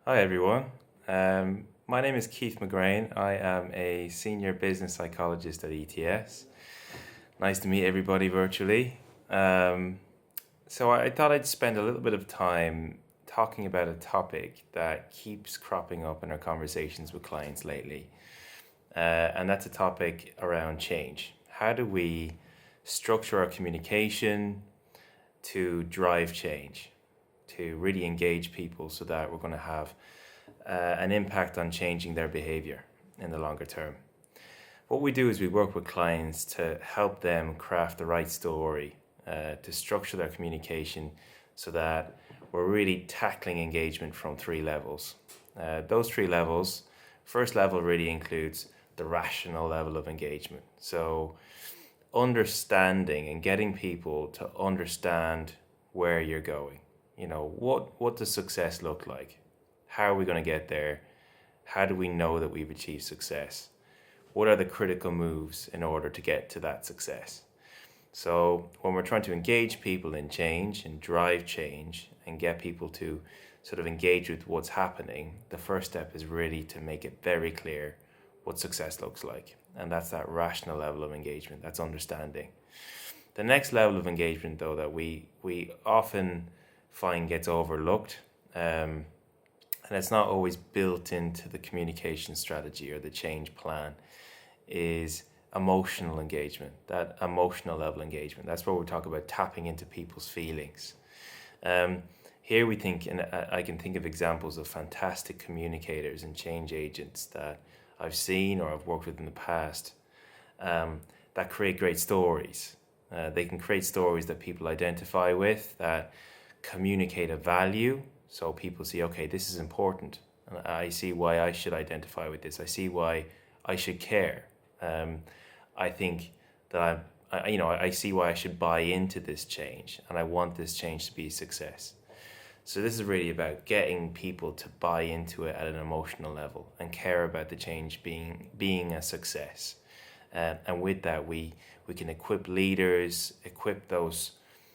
Hi everyone. My name is Keith McGrane. I am a senior business psychologist at ETS. Nice to meet everybody virtually. So I thought I'd spend a little bit of time talking about a topic that keeps cropping up in our conversations with clients lately. And that's a topic around change. How do we structure our communication to drive change, to really engage people so that we're going to have an impact on changing their behavior in the longer term? What we do is we work with clients to help them craft the right story, to structure their communication so that we're really tackling engagement from three levels. Those three levels, first level really includes the rational level of engagement. So understanding and getting people to understand where you're going. What does success look like? How are we going to get there? How do we know that we've achieved success? What are the critical moves in order to get to that success? So when we're trying to engage people in change and drive change and get people to sort of engage with what's happening, the first step is really to make it very clear what success looks like. And that's that rational level of engagement, that's understanding. The next level of engagement, though, that we often find gets overlooked, and it's not always built into the communication strategy or the change plan, is emotional engagement, that emotional level engagement. That's where we talk about tapping into people's feelings. Here we think, and I can think of examples of fantastic communicators and change agents that I've seen or I've worked with in the past, that create great stories. They can create stories that people identify with, that communicate a value. So people see, okay, this is important. And I see why I should identify with this. I see why I should care. I think that I see why I should buy into this change, and I want this change to be a success. So this is really about getting people to buy into it at an emotional level and care about the change being a success. And with that, we can equip leaders, equip those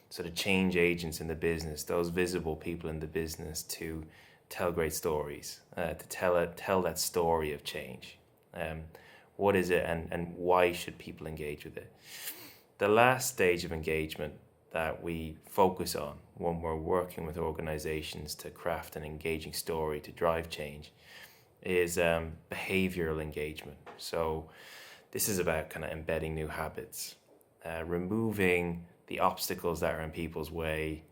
sort of change agents in the business, those visible people in the business, to tell great stories, to tell that story of change. What is it, and why should people engage with it? The last stage of engagement that we focus on when we're working with organizations to craft an engaging story to drive change is behavioral engagement. So this is about kind of embedding new habits, removing the obstacles that are in people's way,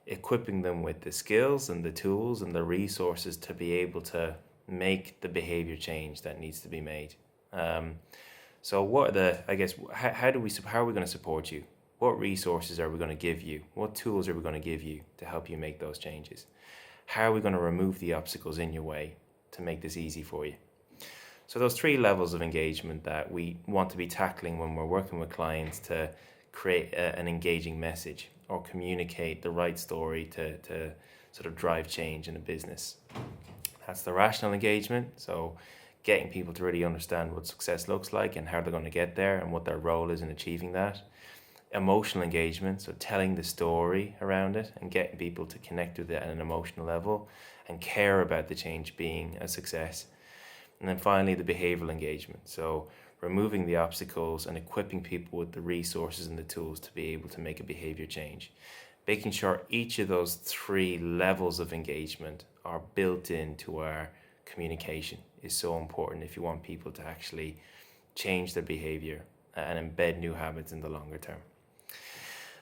equipping them with the skills and the tools and the resources to be able to make the behavior change that needs to be made. So what are the, I guess, how are we going to support you? What resources are we going to give you? What tools are we going to give you to help you make those changes? How are we going to remove the obstacles in your way to make this easy for you? So those three levels of engagement that we want to be tackling when we're working with clients to create an engaging message or communicate the right story to sort of drive change in a business. That's the rational engagement. So getting people to really understand what success looks like and how they're going to get there and what their role is in achieving that. Emotional engagement, so telling the story around it and getting people to connect with it at an emotional level and care about the change being a success. And then finally, the behavioral engagement, so removing the obstacles and equipping people with the resources and the tools to be able to make a behavior change. Making sure each of those three levels of engagement are built into our communication is so important if you want people to actually change their behavior and embed new habits in the longer term.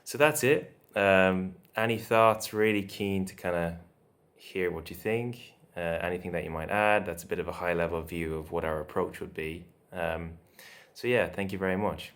So that's it. Any thoughts? Really keen to kind of hear what you think. Anything that you might add? That's a bit of a high level view of what our approach would be. So yeah, thank you very much.